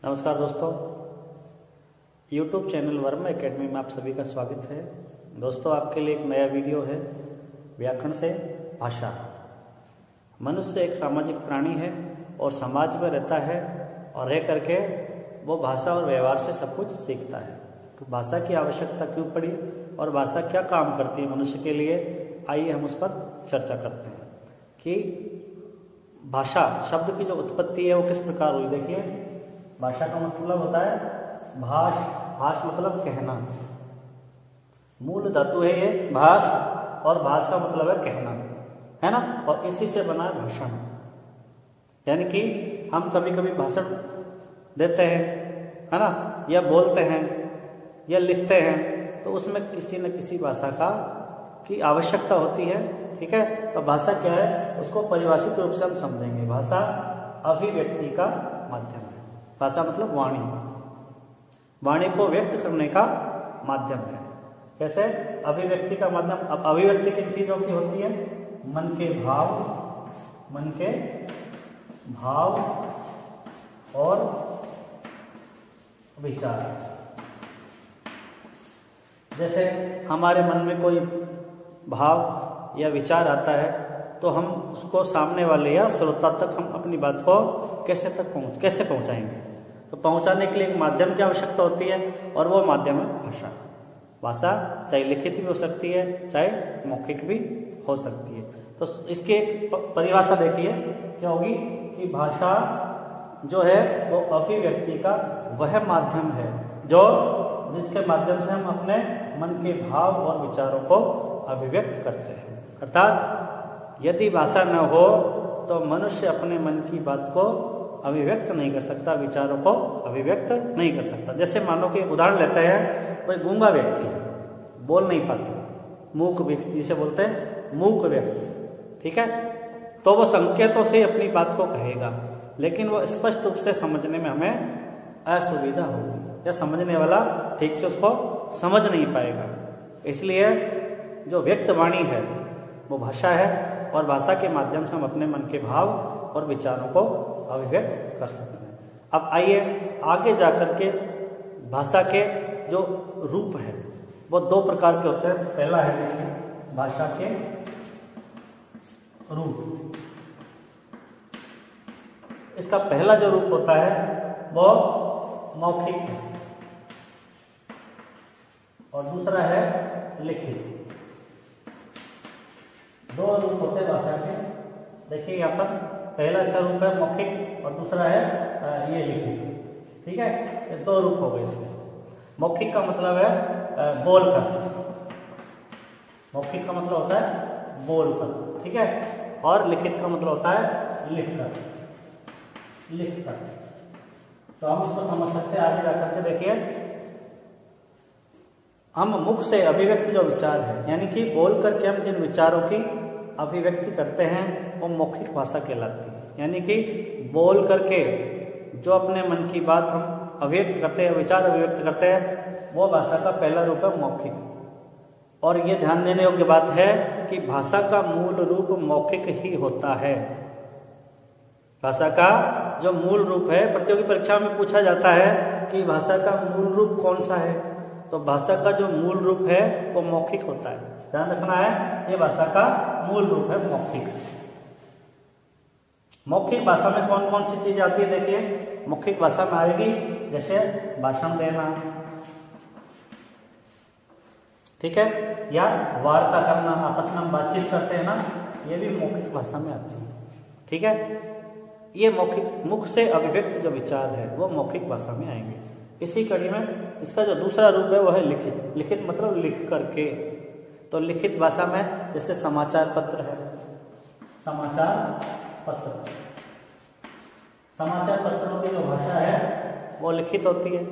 नमस्कार दोस्तों, YouTube channel Verma academy में आप सभी का स्वागत है। दोस्तों, आपके लिए एक नया वीडियो है व्याकरण से भाषा। मनुष्य एक सामाजिक प्राणी है और समाज में रहता है और रह करके वो भाषा और व्यवहार से सब कुछ सीखता है। तो भाषा की आवश्यकता क्यों पड़ी और भाषा क्या काम करती है मनुष्य के लिए, आइए हम उस पर चर्चा करते हैं कि भाषा शब्द की जो उत्पत्ति है वो किस प्रकार हुई। देखिए, भाषा का मतलब होता है भाष। भाष मतलब कहना, मूल धातु है ये भाष, और भाष का मतलब है कहना, है ना। और इसी से बना है भाषण। यानी कि हम कभी कभी भाषण देते हैं, है ना, या बोलते हैं या लिखते हैं, तो उसमें किसी न किसी भाषा की आवश्यकता होती है। ठीक है, तो भाषा क्या है उसको परिभाषित रूप से हम समझेंगे। भाषा अभिव्यक्ति का माध्यम है। भाषा मतलब वाणी, वाणी को व्यक्त करने का माध्यम है। कैसे? अभिव्यक्ति का माध्यम। अब अभिव्यक्ति किन चीजों की होती है? मन के भाव, मन के भाव और विचार। जैसे हमारे मन में कोई भाव या विचार आता है तो हम उसको सामने वाले या श्रोता तक हम अपनी बात को कैसे पहुंचाएंगे। तो पहुंचाने के लिए एक माध्यम की आवश्यकता होती है और वो माध्यम है भाषा। भाषा चाहे लिखित भी हो सकती है, चाहे मौखिक भी हो सकती है। तो इसकी एक परिभाषा देखिए क्या होगी कि भाषा जो है वो अभिव्यक्ति का वह माध्यम है जिसके माध्यम से हम अपने मन के भाव और विचारों को अभिव्यक्त करते हैं। अर्थात यदि भाषा न हो तो मनुष्य अपने मन की बात को अभिव्यक्त नहीं कर सकता, विचारों को अभिव्यक्त नहीं कर सकता। जैसे मानो कि उदाहरण लेते हैं, कोई गूंगा व्यक्ति है, बोल नहीं पाता, मूक व्यक्ति जिसे बोलते हैं मूक व्यक्ति। ठीक है, तो वो संकेतों से अपनी बात को कहेगा, लेकिन वो स्पष्ट रूप से समझने में हमें असुविधा होगी या समझने वाला ठीक से उसको समझ नहीं पाएगा। इसलिए जो व्यक्त वाणी है वो भाषा है, और भाषा के माध्यम से हम अपने मन के भाव और विचारों को अभिव्यक्त कर सकते हैं। अब आइए आगे जाकर के भाषा के जो रूप है वो दो प्रकार के होते हैं। पहला है देखिए भाषा के रूप। इसका पहला जो रूप होता है वो मौखिक है और दूसरा है लिखित। दो रूप होते हैं भाषा के। देखिए यहाँ पर पहला इसका रूप है मौखिक और दूसरा है ये लिखित। ठीक है, ये दो रूप हो गए इसके। मौखिक का मतलब है बोलकर। मौखिक का मतलब होता है बोलकर, ठीक है, और लिखित का मतलब होता है लिखकर। तो हम इसको समझ सकते हैं। आगे जाकर के देखिए, हम मुख से अभिव्यक्ति जो विचार है, यानी कि बोल करके हम जिन विचारों की अभिव्यक्ति करते हैं वो मौखिक भाषा कहलाती है। यानी कि बोल करके जो अपने मन की बात हम अभिव्यक्त करते हैं, विचार अभिव्यक्त करते हैं, वो भाषा का पहला रूप है मौखिक। और ये ध्यान देने योग्य बात है कि भाषा का मूल रूप मौखिक ही होता है। भाषा का जो मूल रूप है, प्रतियोगी परीक्षा में पूछा जाता है कि भाषा का मूल रूप कौन सा है, तो भाषा का जो मूल रूप है वो मौखिक होता है। ध्यान रखना है, ये भाषा का मूल रूप है मौखिक। मौखिक भाषा में कौन कौन सी चीज आती है? देखिए, मौखिक भाषा में आएगी जैसे भाषण देना, ठीक है, या वार्ता करना, आपस में हम बातचीत करते हैं ना, ये भी मौखिक भाषा में आती है। ठीक है, ये मौखिक मुख से अभिव्यक्त जो विचार है वो मौखिक भाषा में आएंगे। इसी कड़ी में इसका जो दूसरा रूप है वो है लिखित। लिखित मतलब लिख करके। तो लिखित भाषा में जैसे समाचार पत्र है, समाचार पत्रों की जो भाषा है वो लिखित होती है।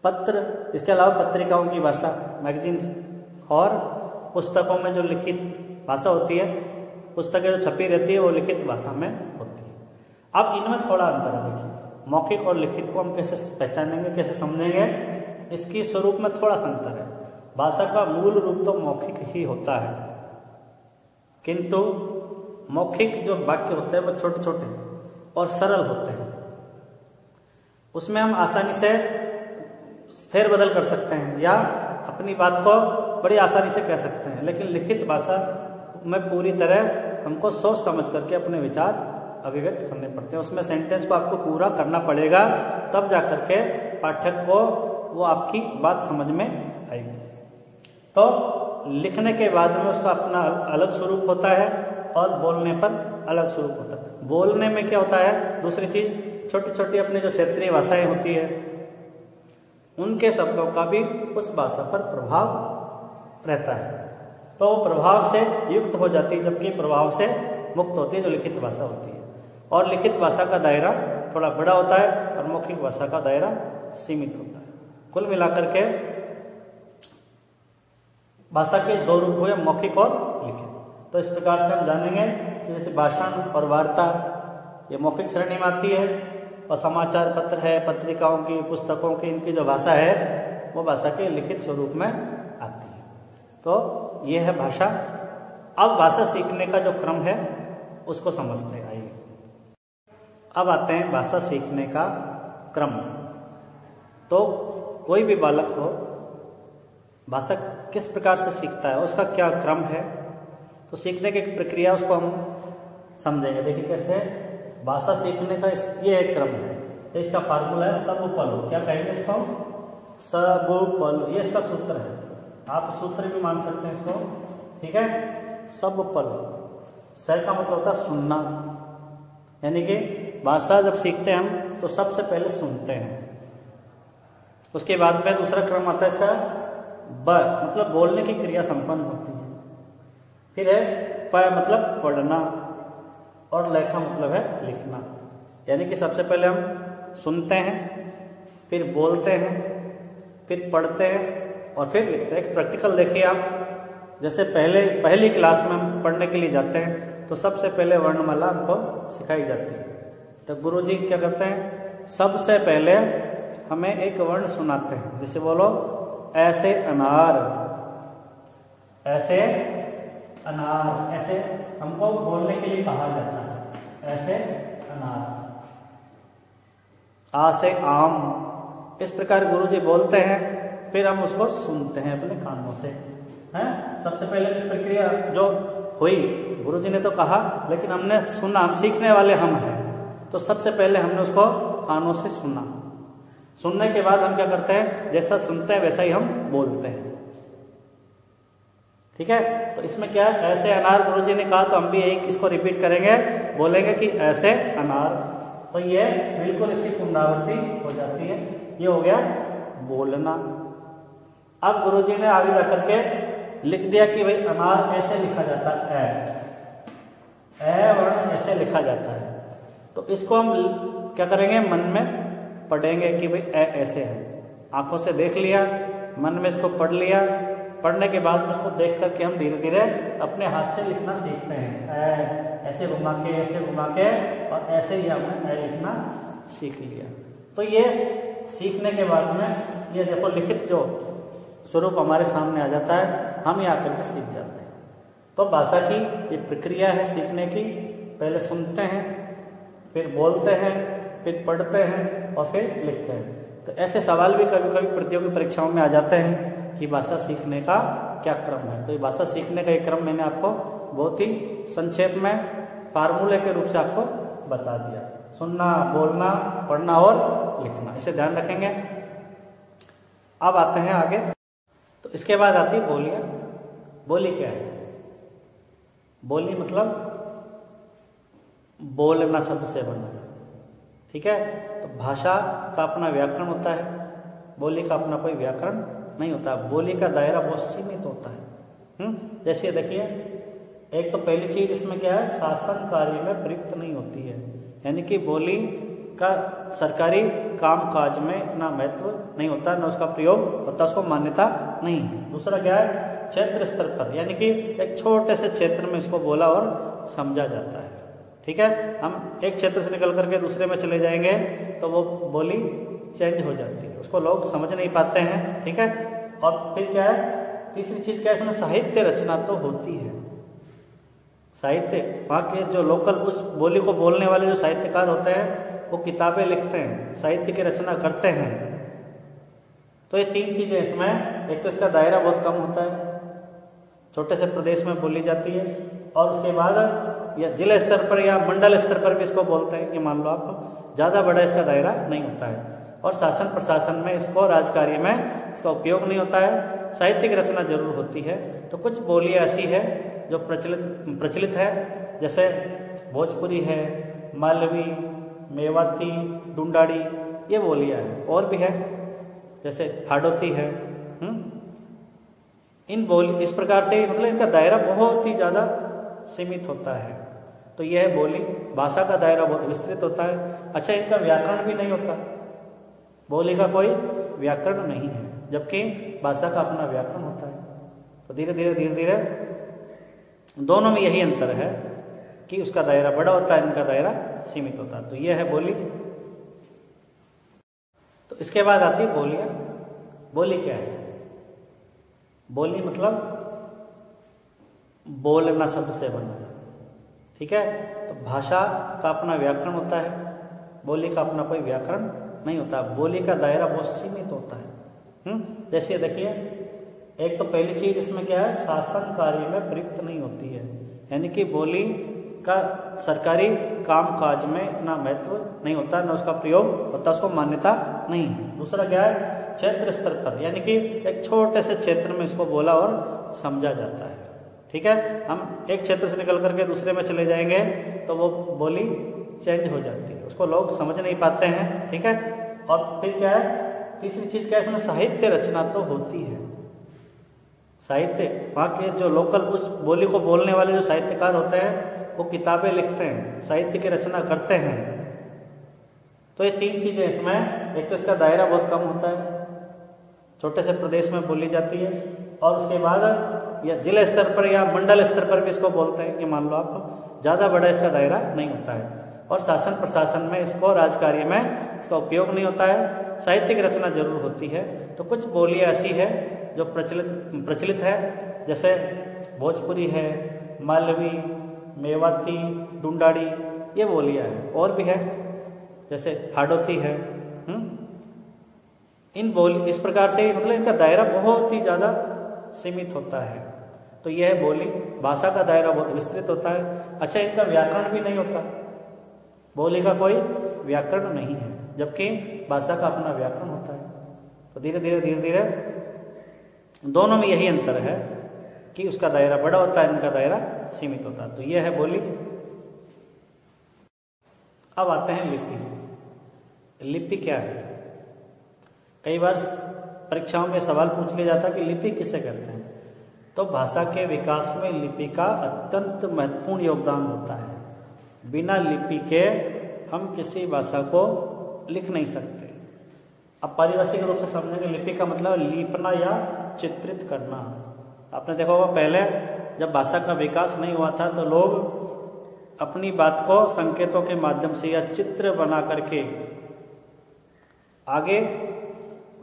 पत्र, इसके अलावा पत्रिकाओं की भाषा, मैगजीन्स और पुस्तकों में जो लिखित भाषा होती है, पुस्तकें जो छपी रहती है वो लिखित भाषा में होती है। अब इनमें थोड़ा अंतर है। देखिए, मौखिक और लिखित को हम कैसे पहचानेंगे, कैसे समझेंगे, इसकी स्वरूप में थोड़ा सा अंतर है। भाषा का मूल रूप तो मौखिक ही होता है, किंतु मौखिक जो वाक्य होते हैं वो छोटे छोटे और सरल होते हैं। उसमें हम आसानी से फेरबदल कर सकते हैं या अपनी बात को बड़ी आसानी से कह सकते हैं। लेकिन लिखित भाषा में पूरी तरह हमको सोच समझ करके अपने विचार अभिव्यक्त करने पड़ते हैं। उसमें सेंटेंस को आपको पूरा करना पड़ेगा, तब जा करके पाठक को वो आपकी बात समझ में आएगी। तो लिखने के बाद में उसका अपना अलग स्वरूप होता है और बोलने पर अलग स्वरूप होता है। बोलने में क्या होता है, दूसरी चीज छोटी छोटी अपनी जो क्षेत्रीय भाषाएं होती है उनके शब्दों का भी उस भाषा पर प्रभाव रहता है, तो प्रभाव से युक्त हो जाती है, जबकि प्रभाव से मुक्त होती है जो लिखित भाषा होती है। और लिखित भाषा का दायरा थोड़ा बड़ा होता है और मौखिक भाषा का दायरा सीमित होता है। कुल मिलाकर के भाषा के दो रूप हुए, मौखिक और लिखित। तो इस प्रकार से हम जानेंगे कि जैसे भाषण और वार्ता ये मौखिक श्रेणी में आती है, और समाचार पत्र है, पत्रिकाओं की, पुस्तकों की, इनकी जो भाषा है वो भाषा के लिखित स्वरूप में आती है। तो ये है भाषा। अब भाषा सीखने का जो क्रम है उसको समझते हैं। आइए अब आते हैं भाषा सीखने का क्रम। तो कोई भी बालक हो भाषा किस प्रकार से सीखता है, उसका क्या क्रम है, तो सीखने की प्रक्रिया उसको हम समझेंगे। देखिए कैसे भाषा सीखने का ये एक क्रम है। तो इसका फार्मूला है सब पलो। क्या कहेंगे इसको? सब पलो, ये इसका सूत्र है। आप सूत्र भी मान सकते हैं इसको, ठीक है। सब पलो, स का मतलब होता है सुनना, यानी कि भाषा जब सीखते हैं हम तो सबसे पहले सुनते हैं। उसके बाद में दूसरा क्रम आता है इसका ब, मतलब बोलने की क्रिया संपन्न होती है। फिर है प मतलब पढ़ना, और ल का मतलब है लिखना। यानी कि सबसे पहले हम सुनते हैं, फिर बोलते हैं, फिर पढ़ते हैं और फिर लिखते हैं। एक प्रैक्टिकल देखिए आप, जैसे पहली क्लास में हम पढ़ने के लिए जाते हैं तो सबसे पहले वर्णमाला हमको सिखाई जाती है। तो गुरुजी क्या करते हैं, सबसे पहले हमें एक वर्ण सुनाते हैं। जैसे बोलो ऐसे अनार, ऐसे अनार, ऐसे हमको बोलने के लिए कहा जाता है। ऐसे अनार, आ से आम, इस प्रकार गुरुजी बोलते हैं, फिर हम उसको सुनते हैं अपने कानों से, हैं। सबसे पहले की प्रक्रिया जो हुई, गुरुजी ने तो कहा लेकिन हमने सुना, हम सीखने वाले हम हैं, तो सबसे पहले हमने उसको कानों से सुना। सुनने के बाद हम क्या करते हैं, जैसा सुनते हैं वैसा ही हम बोलते हैं, ठीक है। तो इसमें क्या है, ऐसे अनार गुरुजी ने कहा तो हम भी एक इसको रिपीट करेंगे, बोलेंगे कि ऐसे अनार। तो ये बिल्कुल इसकी पुनरावृत्ति हो जाती है। ये हो गया बोलना। अब गुरुजी ने आगे जाकर के लिख दिया कि भाई अनार ऐसे लिखा जाता है, ए वर्ण ऐसे लिखा जाता है। तो इसको हम क्या करेंगे, मन में पढ़ेंगे कि भाई ए ऐसे है। आंखों से देख लिया, मन में इसको पढ़ लिया, पढ़ने के बाद उसको देख करके हम धीरे धीरे अपने हाथ से लिखना सीखते हैं। ऐसे घुमा के, ऐसे घुमा के, और ऐसे ही हमने लिखना सीख लिया। तो ये सीखने के बाद में ये देखो लिखित जो स्वरूप हमारे सामने आ जाता है, हम यहाँ करके सीख जाते हैं। तो भाषा की ये प्रक्रिया है सीखने की। पहले सुनते हैं, फिर बोलते हैं, फिर पढ़ते हैं और फिर लिखते हैं। तो ऐसे सवाल भी कभी कभी प्रतियोगी परीक्षाओं में आ जाते हैं कि भाषा सीखने का क्या क्रम है। तो ये भाषा सीखने का ये क्रम मैंने आपको बहुत ही संक्षेप में फार्मूले के रूप से आपको बता दिया। सुनना, बोलना, पढ़ना और लिखना, इसे ध्यान रखेंगे। अब आते हैं आगे। तो इसके बाद आती है बोलियां। बोली क्या है? बोली मतलब बोलना शब्द से बना, ठीक है। तो भाषा का अपना व्याकरण होता है, बोली का अपना कोई व्याकरण नहीं होता। बोली का दायरा बहुत सीमित होता है। जैसे देखिए, एक तो पहली चीज इसमें क्या है, शासन कार्य में प्रयुक्त नहीं होती है, यानी कि बोली का सरकारी काम काज में इतना महत्व नहीं होता, न उसका प्रयोग होता, उसको मान्यता नहीं है। दूसरा क्या है, क्षेत्र स्तर पर, यानी कि एक छोटे से क्षेत्र में इसको बोला और समझा जाता है, ठीक है। हम एक क्षेत्र से निकल करके दूसरे में चले जाएंगे तो वो बोली चेंज हो जाती है, उसको लोग समझ नहीं पाते हैं, ठीक है। और फिर क्या है, तीसरी चीज क्या है, इसमें साहित्य रचना तो होती है। साहित्य, वहाँ के जो लोकल उस बोली को बोलने वाले जो साहित्यकार होते हैं वो किताबें लिखते हैं, साहित्य की रचना करते हैं। तो ये तीन चीज़ें इसमें, एक तो इसका दायरा बहुत कम होता है, छोटे से प्रदेश में बोली जाती है, और उसके बाद या जिला स्तर पर या मंडल स्तर पर भी इसको बोलते हैं कि मान लो आप, ज़्यादा बड़ा इसका दायरा नहीं होता है। और शासन प्रशासन में इसको, राजकार्य में इसका उपयोग नहीं होता है। साहित्य की रचना जरूर होती है। तो कुछ बोलियाँ ऐसी है जो प्रचलित है, जैसे भोजपुरी है, मालवी, मेवाती, डुंडाड़ी, ये बोलियाँ है। और भी है जैसे हाड़ौती है। इस प्रकार से मतलब इनका दायरा बहुत ही ज़्यादा सीमित होता है। तो यह है बोली। भाषा का दायरा बहुत विस्तृत होता है। अच्छा, इनका व्याकरण भी नहीं होता, बोली का कोई व्याकरण नहीं है, जबकि भाषा का अपना व्याकरण होता है। तो धीरे धीरे दोनों में यही अंतर है कि उसका दायरा बड़ा होता है, इनका दायरा सीमित होता है। तो यह है बोली। तो इसके बाद आती है बोलियां। बोली क्या है? बोली मतलब बोलना शब्द से बना है, ठीक है। तो भाषा का अपना व्याकरण होता है, बोली का अपना कोई व्याकरण नहीं होता। बोली का दायरा बहुत सीमित होता है। जैसे देखिए, एक तो पहली चीज इसमें क्या है, शासन कार्य में प्रयुक्त नहीं होती है, यानी कि बोली का सरकारी काम काज में इतना महत्व नहीं होता, न उसका प्रयोग होता, उसको मान्यता नहीं है। दूसरा क्या है, क्षेत्र स्तर पर, यानी कि एक छोटे से क्षेत्र में इसको बोला और समझा जाता है, ठीक है। हम एक क्षेत्र से निकल करके दूसरे में चले जाएंगे तो वो बोली चेंज हो जाती है, उसको लोग समझ नहीं पाते हैं, ठीक है। और फिर क्या है, तीसरी चीज क्या है, इसमें साहित्य रचना तो होती है। साहित्य, वहाँ के जो लोकल उस बोली को बोलने वाले जो साहित्यकार होते हैं वो किताबें लिखते हैं, साहित्य की रचना करते हैं। तो ये तीन चीजें इसमें, एक तो इसका दायरा बहुत कम होता है, छोटे से प्रदेश में बोली जाती है, और उसके बाद या जिला स्तर पर या मंडल स्तर पर भी इसको बोलते हैं कि मान लो आप, ज़्यादा बड़ा इसका दायरा नहीं होता है। और शासन प्रशासन में इसको, राजकार्य में इसका उपयोग नहीं होता है। साहित्य की रचना जरूर होती है। तो कुछ बोलियाँ ऐसी है जो प्रचलित है, जैसे भोजपुरी है, मालवी, मेवाती, डुंडाड़ी, ये बोलियाँ है। और भी है जैसे हाड़ौती है। इस प्रकार से मतलब इनका दायरा बहुत ही ज़्यादा सीमित होता है। तो यह है बोली। भाषा का दायरा बहुत विस्तृत होता है। अच्छा, इनका व्याकरण भी नहीं होता, बोली का कोई व्याकरण नहीं है, जबकि भाषा का अपना व्याकरण होता है। तो धीरे धीरे दोनों में यही अंतर है कि उसका दायरा बड़ा होता है, इनका दायरा सीमित होता है। तो यह है बोली। अब आते हैं लिपि। लिपि क्या है? कई बार परीक्षाओं में सवाल पूछ लिया जाता है कि लिपि किसे कहते हैं। तो भाषा के विकास में लिपि का अत्यंत महत्वपूर्ण योगदान होता है। बिना लिपि के हम किसी भाषा को लिख नहीं सकते। अब पारिभाषिक रूप से समझेंगे, लिपि का मतलब लिपना या चित्रित करना। आपने देखा होगा पहले जब भाषा का विकास नहीं हुआ था तो लोग अपनी बात को संकेतों के माध्यम से या चित्र बना करके आगे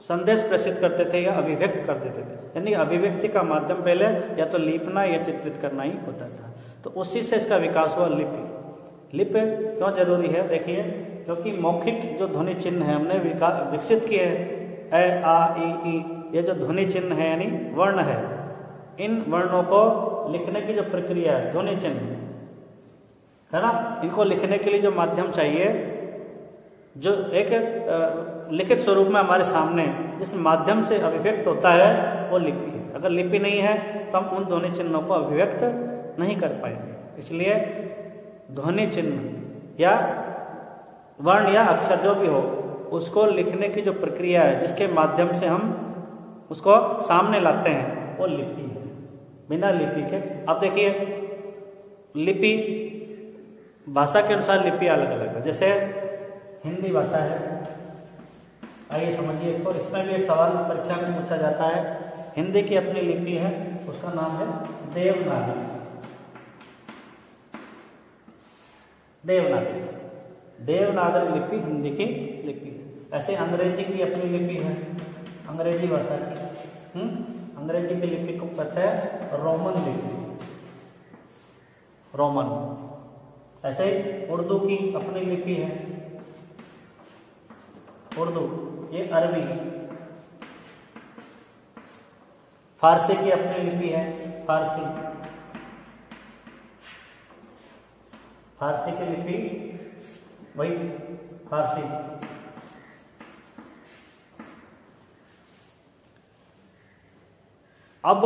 संदेश प्रेषित करते थे या अभिव्यक्त कर देते थे। यानी अभिव्यक्ति का माध्यम पहले या तो लिपना या चित्रित करना ही होता था। तो उसी से इसका विकास हुआ लिपि। लिपि क्यों जरूरी है? देखिए, क्योंकि मौखिक जो ध्वनि चिन्ह है हमने विकसित किए हैं, ए, आ, ई, ये जो ध्वनि चिन्ह है यानी वर्ण है, इन वर्णों को लिखने की जो प्रक्रिया है, ध्वनि चिन्ह है ना, इनको लिखने के लिए जो माध्यम चाहिए, जो एक लिखित स्वरूप में हमारे सामने जिस माध्यम से अभिव्यक्त होता है वो लिपि है। अगर लिपि नहीं है तो हम उन ध्वनि चिन्हों को अभिव्यक्त नहीं कर पाएंगे। इसलिए ध्वनि चिन्ह या वर्ण या अक्षर जो भी हो, उसको लिखने की जो प्रक्रिया है, जिसके माध्यम से हम उसको सामने लाते हैं, वो लिपि है। बिना लिपि के, अब देखिए लिपि भाषा के अनुसार लिपि अलग अलग है। जैसे हिंदी भाषा है, आइए समझिए इसको। इसमें भी एक सवाल परीक्षा में पूछा जाता है। हिंदी की अपनी लिपि है, उसका नाम है देवनागरी। देवनागरी, देवनागरी लिपि हिंदी की लिपि है। ऐसे अंग्रेजी की अपनी लिपि है, अंग्रेजी भाषा की। अंग्रेजी की लिपि को कहते हैं रोमन लिपि, रोमन। ऐसे उर्दू की अपनी लिपि है, उर्दू, ये अरबी। फारसी की अपनी लिपि है, फारसी, फारसी की लिपि वही फारसी। अब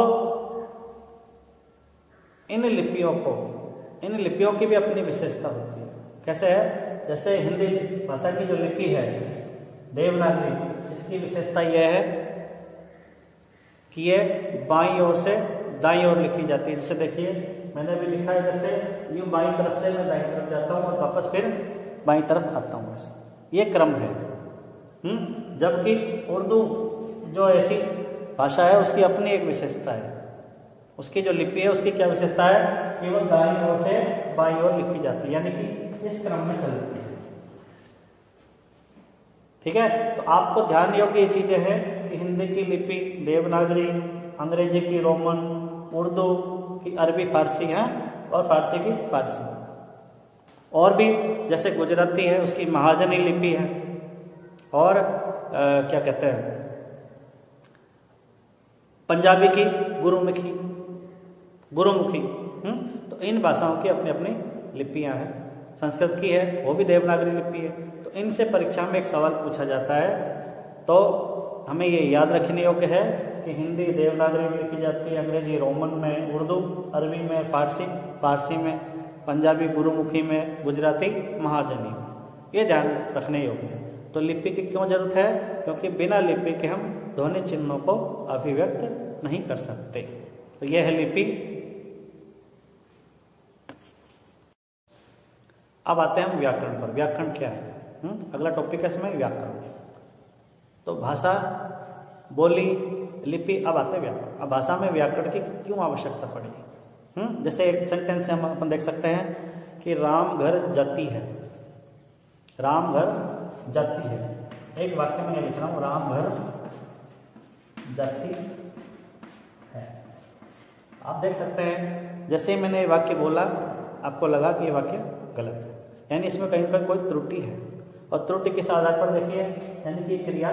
इन लिपियों की भी अपनी विशेषता होती है। कैसे है? जैसे हिंदी भाषा की जो लिपि है देवनागरी, इसकी विशेषता यह है कि ये बाईं ओर से दाईं ओर लिखी जाती है। जैसे देखिए मैंने भी लिखा है, जैसे यूं बाईं तरफ से मैं दाईं तरफ जाता हूँ और वापस फिर बाईं तरफ आता हूँ, ये क्रम है। जबकि उर्दू जो ऐसी भाषा है उसकी अपनी एक विशेषता है। उसकी जो लिपि है उसकी क्या विशेषता है कि वो दाईं ओर से बाईं ओर लिखी जाती है, यानी कि इस क्रम में चलती है। ठीक है, तो आपको ध्यान योग्य ये चीजें हैं कि हिंदी की लिपि देवनागरी, अंग्रेजी की रोमन, उर्दू की अरबी फारसी है और फारसी की फारसी। और भी जैसे गुजराती है उसकी महाजनी लिपि है, और क्या कहते हैं पंजाबी की गुरुमुखी। तो इन भाषाओं की अपनी अपनी लिपियां हैं। संस्कृत की है वो भी देवनागरी लिपि है। तो इनसे परीक्षा में एक सवाल पूछा जाता है, तो हमें ये याद रखने योग्य है कि हिंदी देवनागरी में लिखी जाती है, अंग्रेजी रोमन में, उर्दू अरबी में, फारसी में, पंजाबी गुरुमुखी में, गुजराती महाजनी। ये ध्यान रखने योग्य है। तो लिपि की क्यों जरूरत है? क्योंकि बिना लिपि के हम ध्वनि चिन्हों को अभिव्यक्त नहीं कर सकते। तो यह है लिपि। अब आते हैं हम व्याकरण पर। व्याकरण क्या है? अगला टॉपिक है इसमें व्याकरण। तो भाषा, बोली, लिपि, अब आते हैं व्याकरण। अब भाषा में व्याकरण की क्यों आवश्यकता पड़ी? जैसे एक सेंटेंस से हम अपन देख सकते हैं कि राम घर जाती है, राम घर जाती है। एक वाक्य में लिख रहा हूं, राम घर जाती है। आप देख सकते हैं जैसे मैंने ये वाक्य बोला आपको लगा कि ये वाक्य गलत है, यानी इसमें कहीं पर कोई त्रुटि है। और त्रुटि किस आधार पर देखिए, यानी कि क्रिया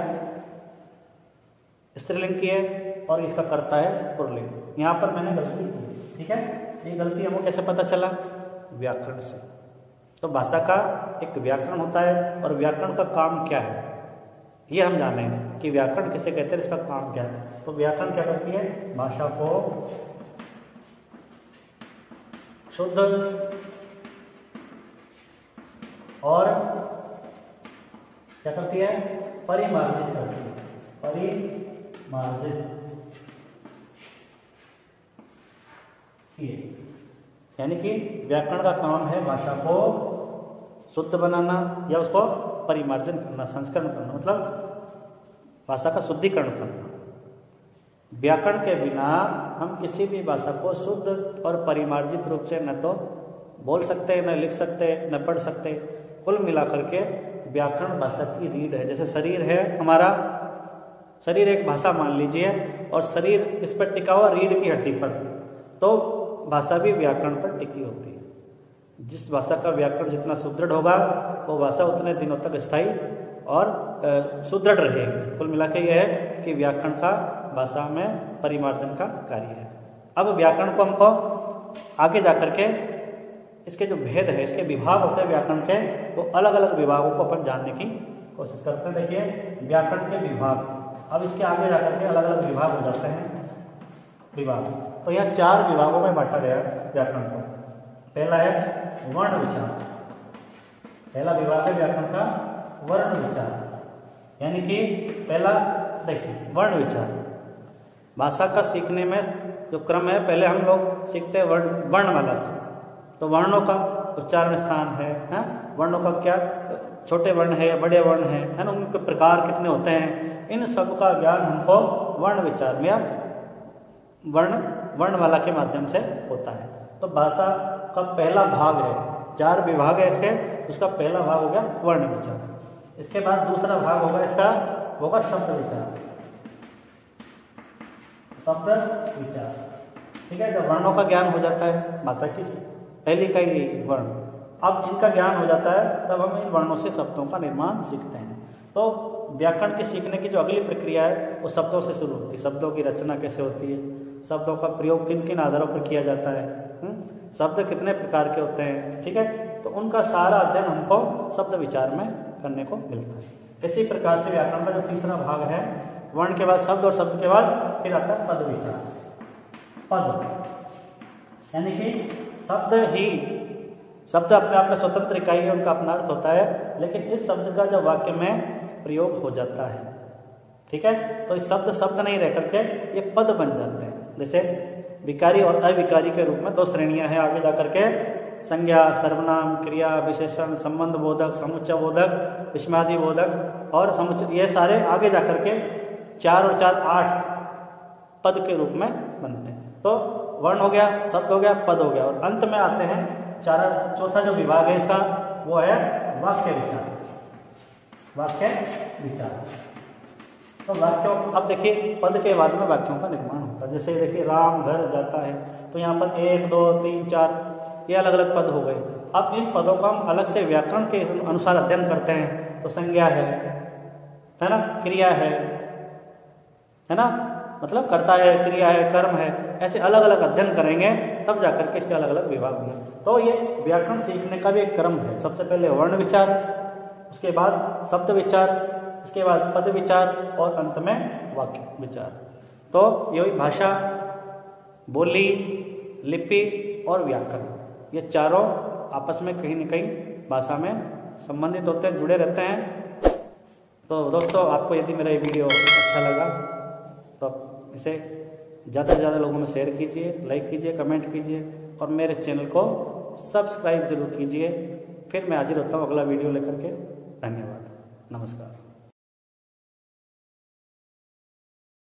स्त्रीलिंग की है और इसका कर्ता है पुल्लिंग। यहाँ पर मैंने गलती की। ठीक है, ये गलती हमको कैसे पता चला? व्याकरण से। तो भाषा का एक व्याकरण होता है और व्याकरण का काम क्या है ये हम जाने कि व्याकरण किसे कहते हैं, इसका काम क्या है। तो व्याकरण क्या करती है? भाषा को शुद्ध और क्या करती है? परिमार्जित करती है, परिमार्जित। यानी कि व्याकरण का काम है भाषा को शुद्ध बनाना या उसको परिमार्जन करना, संस्करण करना, मतलब भाषा का शुद्धिकरण करना। व्याकरण के बिना हम किसी भी भाषा को शुद्ध और परिमार्जित रूप से न तो बोल सकते, न लिख सकते, न पढ़ सकते। कुल मिलाकर के व्याकरण भाषा की रीढ़ है। जैसे शरीर है हमारा, शरीर एक भाषा मान लीजिए, और शरीर इस पर टिका हुआ रीढ़ की हड्डी पर, तो भाषा भी व्याकरण पर टिकी होती है। जिस भाषा का व्याकरण जितना सुदृढ़ होगा वो भाषा उतने दिनों तक स्थायी और सुदृढ़ रहेगी। कुल मिला के यह है कि व्याकरण का भाषा में परिमार्जन का कार्य है। अब व्याकरण को हमको आगे जाकर के इसके जो भेद है, इसके विभाग होते हैं व्याकरण के, वो अलग अलग विभागों को अपन जानने की कोशिश करते हैं। देखिए व्याकरण के विभाग, अब इसके आगे जाकर के अलग अलग विभाग हो जाते हैं। विभाग तो यह 4 विभागों में बांटा गया है व्याकरण को। पहला है वर्ण विचार। पहला विभाग है व्याकरण का वर्ण विचार, यानी कि पहला देखिए वर्ण विचार। भाषा का सीखने में जो क्रम है, पहले हम लोग सीखते हैं वर्णमाला से। तो वर्णों का उच्चारण स्थान है, वर्णों का क्या छोटे वर्ण है, बड़े वर्ण है ना, उनके प्रकार कितने होते हैं, इन सब का ज्ञान हमको वर्ण विचार में वर्णमाला के माध्यम से होता है। तो भाषा का पहला भाग है, 4 विभाग है इसके, उसका पहला भाग हो गया वर्ण विचार। इसके बाद दूसरा भाग होगा इसका, होगा शब्द विचार। शब्द विचार, ठीक है। जब वर्णों का ज्ञान हो जाता है भाषा की पहली का ही वर्ण, अब इनका ज्ञान हो जाता है तब हम इन वर्णों से शब्दों का निर्माण सीखते हैं। तो व्याकरण की सीखने की जो अगली प्रक्रिया है वो शब्दों से शुरू होती है। शब्दों की रचना कैसे होती है, शब्दों का प्रयोग किन किन आधारों पर किया जाता है, शब्द कितने प्रकार के होते हैं, ठीक है। तो उनका सारा अध्ययन हमको शब्द विचार में करने को मिलता है। इसी प्रकार से व्याकरण का जो तीसरा भाग है, वर्ण के बाद शब्द और शब्द के बाद फिर आता है पद विचार। पद यानी कि शब्द अपने आप में स्वतंत्र इकाई है, उनका अपना अर्थ होता है, लेकिन इस शब्द का जब वाक्य में प्रयोग हो जाता है, ठीक है, तो इस शब्द नहीं रह करके ये पद बन जाते हैं। जैसे विकारी और अविकारी के रूप में दो श्रेणियां हैं आगे जाकर के, संज्ञा, सर्वनाम, क्रिया, विशेषण, संबंध बोधक, समुच्चय बोधक, विस्मयादि बोधक और समुच्चय, ये सारे आगे जाकर के 4 और 4 8 पद के रूप में बनते हैं। तो वर्ण हो गया, शब्द हो गया, पद हो गया, और अंत में आते हैं चौथा जो विभाग है इसका, वो है वाक्य विचार। वाक्य विचार तो वाक्यों, अब देखिए पद के बाद में वाक्यों का निर्माण होता है। जैसे देखिए राम घर जाता है, तो यहाँ पर 1 2 3 4 ये अलग अलग पद हो गए। अब इन पदों का हम अलग से व्याकरण के अनुसार अध्ययन करते हैं। तो संज्ञा है ना, क्रिया है ना, मतलब कर्ता है, क्रिया है, कर्म है, ऐसे अलग अलग अध्ययन करेंगे तब जाकर के इसके अलग अलग विभाग होंगे। तो ये व्याकरण सीखने का भी एक क्रम है। सबसे पहले वर्ण विचार, उसके बाद शब्द विचार, इसके बाद पद विचार और अंत में वाक्य विचार। तो ये हुई भाषा, बोली, लिपि और व्याकरण, ये चारों आपस में कहीं न कहीं भाषा में संबंधित होते हैं, जुड़े रहते हैं। तो दोस्तों, आपको यदि मेरा ये वीडियो अच्छा लगा तो इसे ज़्यादा से ज़्यादा लोगों में शेयर कीजिए, लाइक कीजिए, कमेंट कीजिए और मेरे चैनल को सब्सक्राइब जरूर कीजिए। फिर मैं हाजिर होता हूँ अगला वीडियो लेकर के। धन्यवाद, नमस्कार।